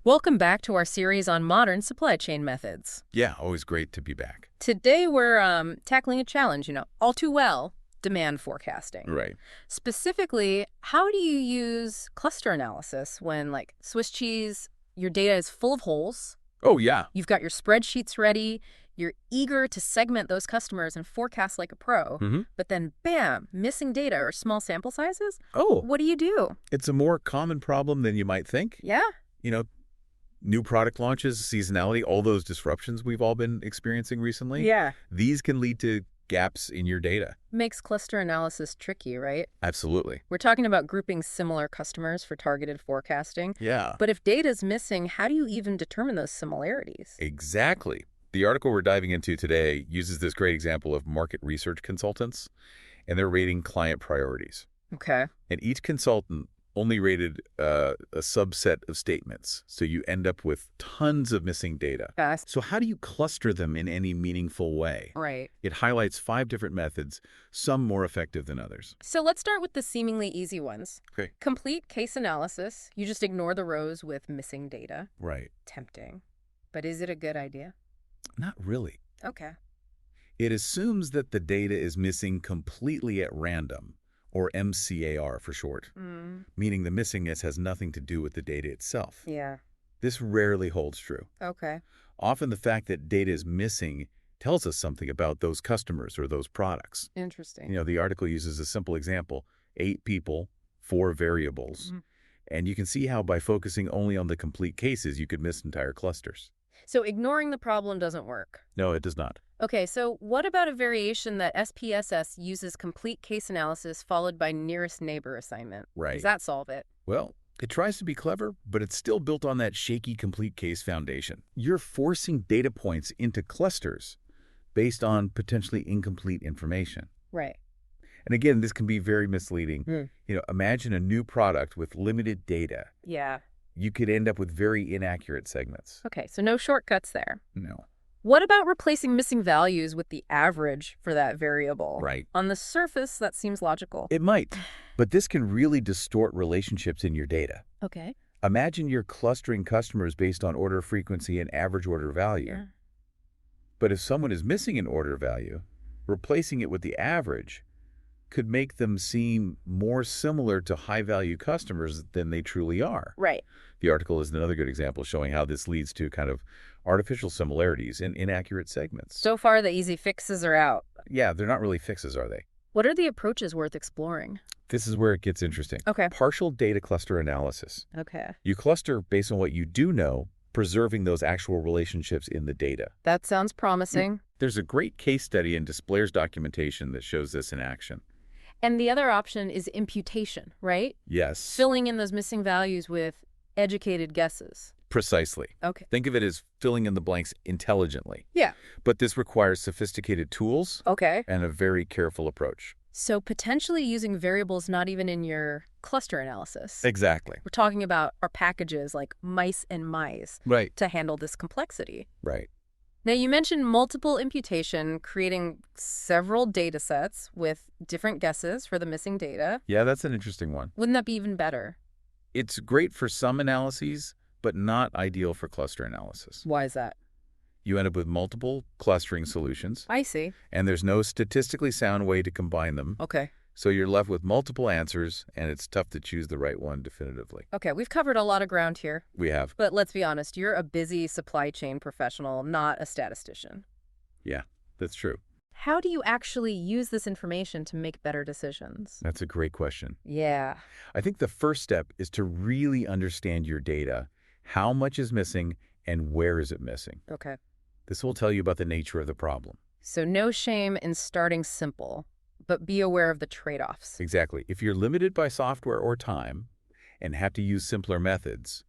Welcome back to our series on modern supply chain methods. Yeah, always great to be back. Today we're tackling a challenge, all too well, demand forecasting. Right. Specifically, how do you use cluster analysis when, like Swiss cheese, your data is full of holes, Oh, yeah. you've got your spreadsheets ready, you're eager to segment those customers and forecast like a pro, but then, bam, missing data or small sample sizes? Oh, What do you do? it's a more common problem than you might think. Yeah? You know, new product launches, seasonality, all those disruptions we've all been experiencing recently. Yeah. These can lead to gaps in your data. Makes cluster analysis tricky, right? Absolutely. We're talking about grouping similar customers for targeted forecasting. Yeah. But if data's missing, how do you even determine those similarities? Exactly. The article we're diving into today uses this great example of market research consultants, and they're rating client priorities. Okay. And each consultant only rated a subset of statements, so you end up with tons of missing data. Yes. So how do you cluster them in any meaningful way? Right. It highlights 5 different methods, some more effective than others. So let's start with the seemingly easy ones. Okay. Complete case analysis. You just ignore the rows with missing data. Right. Tempting. But is it a good idea? Not really. Okay. It assumes that the data is missing completely at random, or MCAR for short, meaning the missingness has nothing to do with the data itself. Yeah. This rarely holds true. Okay. Often the fact that data is missing tells us something about those customers or those products. Interesting. The article uses a simple example, 8 people, 4 variables. And you can see how by focusing only on the complete cases, you could miss entire clusters. So ignoring the problem doesn't work. No, it does not. Okay, so what about a variation that SPSS uses complete case analysis followed by nearest neighbor assignment? Right. Does that solve it? Well, it tries to be clever, but it's still built on that shaky complete case foundation. You're forcing data points into clusters based on potentially incomplete information. Right. And again, this can be very misleading. Imagine a new product with limited data. Yeah. You could end up with very inaccurate segments. Okay, so no shortcuts there. No. What about replacing missing values with the average for that variable? Right. On the surface, that seems logical. It might, but this can really distort relationships in your data. Okay. Imagine you're clustering customers based on order frequency and average order value. Yeah. But if someone is missing an order value, replacing it with the average could make them seem more similar to high-value customers than they truly are. Right. The article is another good example showing how this leads to kind of artificial similarities in inaccurate segments. So far, the easy fixes are out. Yeah, they're not really fixes, are they? What are the approaches worth exploring? This is where it gets interesting. Okay. Partial data cluster analysis. Okay. You cluster based on what you do know, preserving those actual relationships in the data. That sounds promising. There's a great case study in Displayer's documentation that shows this in action. And the other option is imputation, right? Yes. Filling in those missing values with educated guesses. Precisely. Okay. Think of it as filling in the blanks intelligently. Yeah. But this requires sophisticated tools Okay. and a very careful approach. So potentially using variables not even in your cluster analysis. Exactly. We're talking about our packages like mice and mice Right. to handle this complexity. Right. Now, you mentioned multiple imputation, creating several data sets with different guesses for the missing data. Yeah, that's an interesting one. Wouldn't that be even better? It's great for some analyses, but not ideal for cluster analysis. Why is that? You end up with multiple clustering solutions, I see. and there's no statistically sound way to combine them. Okay. So you're left with multiple answers, and it's tough to choose the right one definitively. Okay, we've covered a lot of ground here. We have. But let's be honest, you're a busy supply chain professional, not a statistician. Yeah, that's true. How do you actually use this information to make better decisions? That's a great question. Yeah. I think the first step is to really understand your data. How much is missing, and where is it missing? Okay. This will tell you about the nature of the problem. So no shame in starting simple, but be aware of the trade-offs. Exactly. If you're limited by software or time and have to use simpler methods,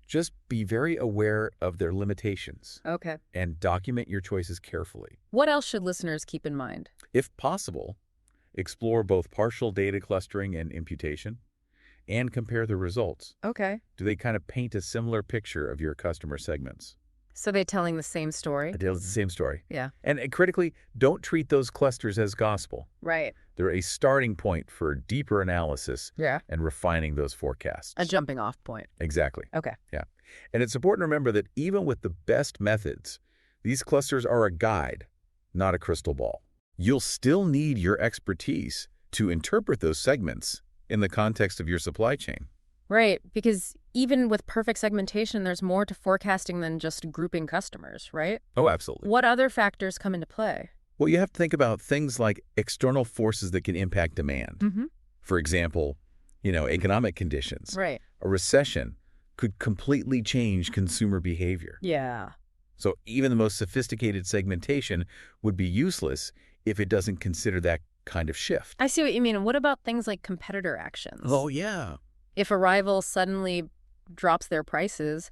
just be very aware of their limitations Okay. and document your choices carefully. What else should listeners keep in mind? If possible, explore both partial data clustering and imputation and compare the results. Okay. Do they kind of paint a similar picture of your customer segments? So they're telling the same story? It's the same story. Yeah. And critically, don't treat those clusters as gospel. Right. They're a starting point for deeper analysis Yeah. and refining those forecasts. A jumping off point. Exactly. Okay. Yeah. And it's important to remember that even with the best methods, these clusters are a guide, not a crystal ball. You'll still need your expertise to interpret those segments in the context of your supply chain. Right, because even with perfect segmentation, there's more to forecasting than just grouping customers, right? Oh, absolutely. What other factors come into play? Well, you have to think about things like external forces that can impact demand. Mm-hmm. For example, economic conditions. Right. A recession could completely change consumer behavior. Yeah. So even the most sophisticated segmentation would be useless if it doesn't consider that kind of shift. I see what you mean. And what about things like competitor actions? Oh, yeah. If a rival suddenly drops their prices,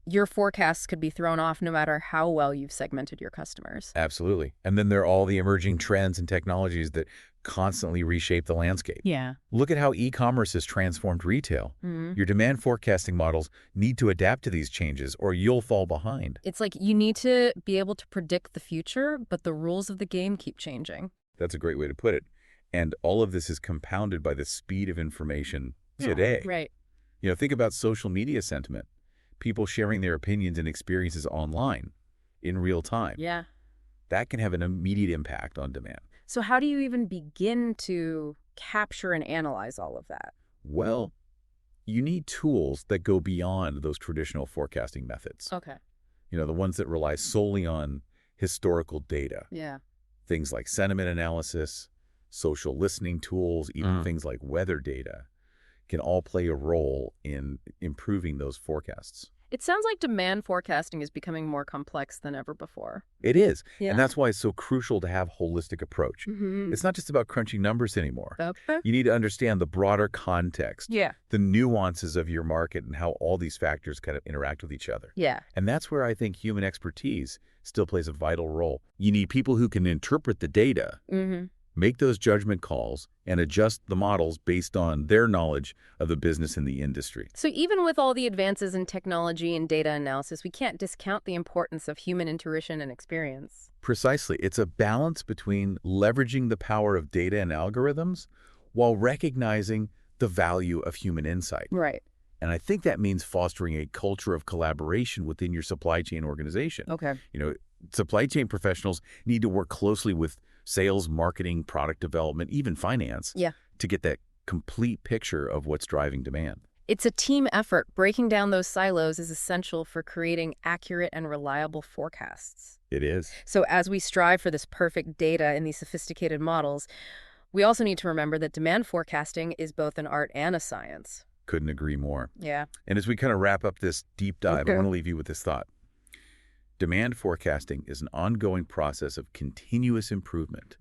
your forecasts could be thrown off no matter how well you've segmented your customers. Absolutely. And then there are all the emerging trends and technologies that constantly reshape the landscape. Yeah. Look at how e-commerce has transformed retail. Mm-hmm. Your demand forecasting models need to adapt to these changes or you'll fall behind. It's like you need to be able to predict the future, but the rules of the game keep changing. That's a great way to put it. And all of this is compounded by the speed of information today. Right. Think about social media sentiment. People sharing their opinions and experiences online in real time. Yeah. That can have an immediate impact on demand. So how do you even begin to capture and analyze all of that? Well, you need tools that go beyond those traditional forecasting methods. Okay. The ones that rely solely on historical data. Yeah. Things like sentiment analysis, social listening tools, even things like weather data can all play a role in improving those forecasts. It sounds like demand forecasting is becoming more complex than ever before. It is. Yeah. And that's why it's so crucial to have a holistic approach. Mm-hmm. It's not just about crunching numbers anymore. Okay. You need to understand the broader context, Yeah. the nuances of your market, and how all these factors kind of interact with each other. Yeah. And that's where I think human expertise still plays a vital role. You need people who can interpret the data, Mm-hmm. make those judgment calls, and adjust the models based on their knowledge of the business and the industry. So even with all the advances in technology and data analysis, we can't discount the importance of human intuition and experience. Precisely. It's a balance between leveraging the power of data and algorithms while recognizing the value of human insight. Right. And I think that means fostering a culture of collaboration within your supply chain organization. Okay. Supply chain professionals need to work closely with sales, marketing, product development, even finance, to get that complete picture of what's driving demand. It's a team effort. Breaking down those silos is essential for creating accurate and reliable forecasts. It is. So as we strive for this perfect data in these sophisticated models, we also need to remember that demand forecasting is both an art and a science. Couldn't agree more. Yeah. And as we kind of wrap up this deep dive, Okay. I want to leave you with this thought. Demand forecasting is an ongoing process of continuous improvement.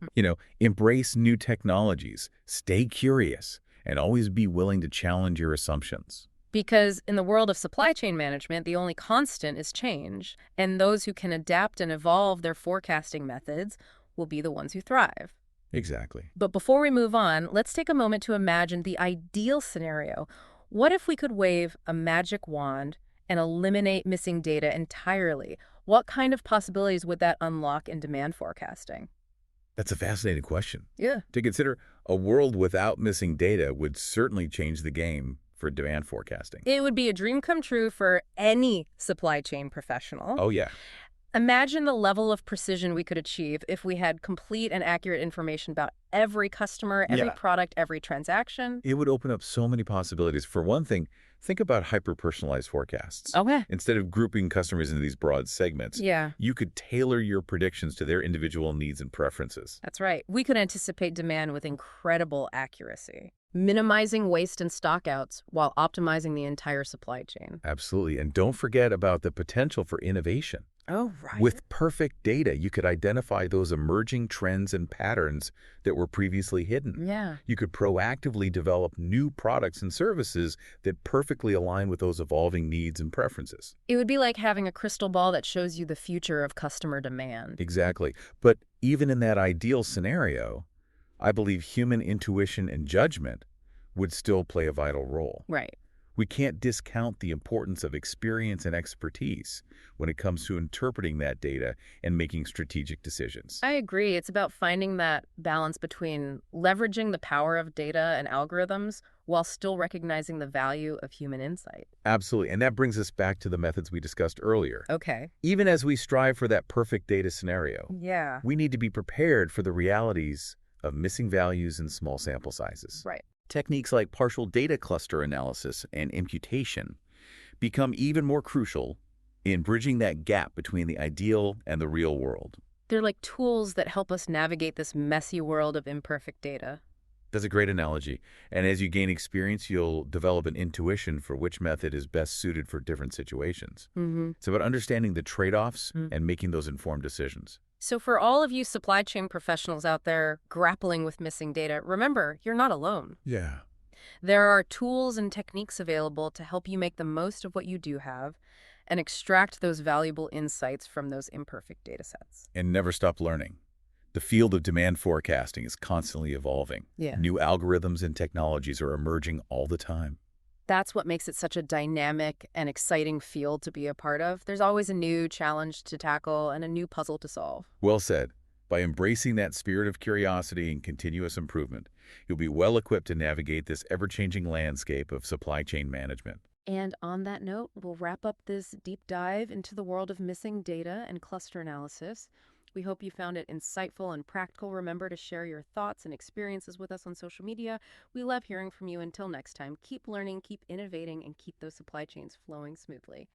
Embrace new technologies, stay curious, and always be willing to challenge your assumptions. Because in the world of supply chain management, the only constant is change, and those who can adapt and evolve their forecasting methods will be the ones who thrive. Exactly. But before we move on, let's take a moment to imagine the ideal scenario. What if we could wave a magic wand and eliminate missing data entirely? What kind of possibilities would that unlock in demand forecasting? That's a fascinating question. Yeah. To consider, a world without missing data would certainly change the game for demand forecasting. It would be a dream come true for any supply chain professional. Oh, yeah. Imagine the level of precision we could achieve if we had complete and accurate information about every customer, every product, every transaction. It would open up so many possibilities. For one thing, think about hyper-personalized forecasts. Okay. Instead of grouping customers into these broad segments, you could tailor your predictions to their individual needs and preferences. That's right. We could anticipate demand with incredible accuracy, minimizing waste and stockouts while optimizing the entire supply chain. Absolutely. And don't forget about the potential for innovation. Oh, right. With perfect data, you could identify those emerging trends and patterns that were previously hidden. Yeah. You could proactively develop new products and services that perfectly align with those evolving needs and preferences. It would be like having a crystal ball that shows you the future of customer demand. Exactly. But even in that ideal scenario, I believe human intuition and judgment would still play a vital role. Right. We can't discount the importance of experience and expertise when it comes to interpreting that data and making strategic decisions. I agree. It's about finding that balance between leveraging the power of data and algorithms while still recognizing the value of human insight. Absolutely. And that brings us back to the methods we discussed earlier. Okay. Even as we strive for that perfect data scenario, Yeah. we need to be prepared for the realities of missing values in small sample sizes. Right. Techniques like partial data cluster analysis and imputation become even more crucial in bridging that gap between the ideal and the real world. They're like tools that help us navigate this messy world of imperfect data. That's a great analogy. And as you gain experience, you'll develop an intuition for which method is best suited for different situations. Mm-hmm. It's about understanding the trade-offs and making those informed decisions. So for all of you supply chain professionals out there grappling with missing data, remember, you're not alone. Yeah. There are tools and techniques available to help you make the most of what you do have and extract those valuable insights from those imperfect data sets. And never stop learning. The field of demand forecasting is constantly evolving. Yeah. New algorithms and technologies are emerging all the time. That's what makes it such a dynamic and exciting field to be a part of. There's always a new challenge to tackle and a new puzzle to solve. Well said. By embracing that spirit of curiosity and continuous improvement, you'll be well equipped to navigate this ever-changing landscape of supply chain management. And on that note, we'll wrap up this deep dive into the world of missing data and cluster analysis. We hope you found it insightful and practical. Remember to share your thoughts and experiences with us on social media. We love hearing from you. Until next time, keep learning, keep innovating, and keep those supply chains flowing smoothly.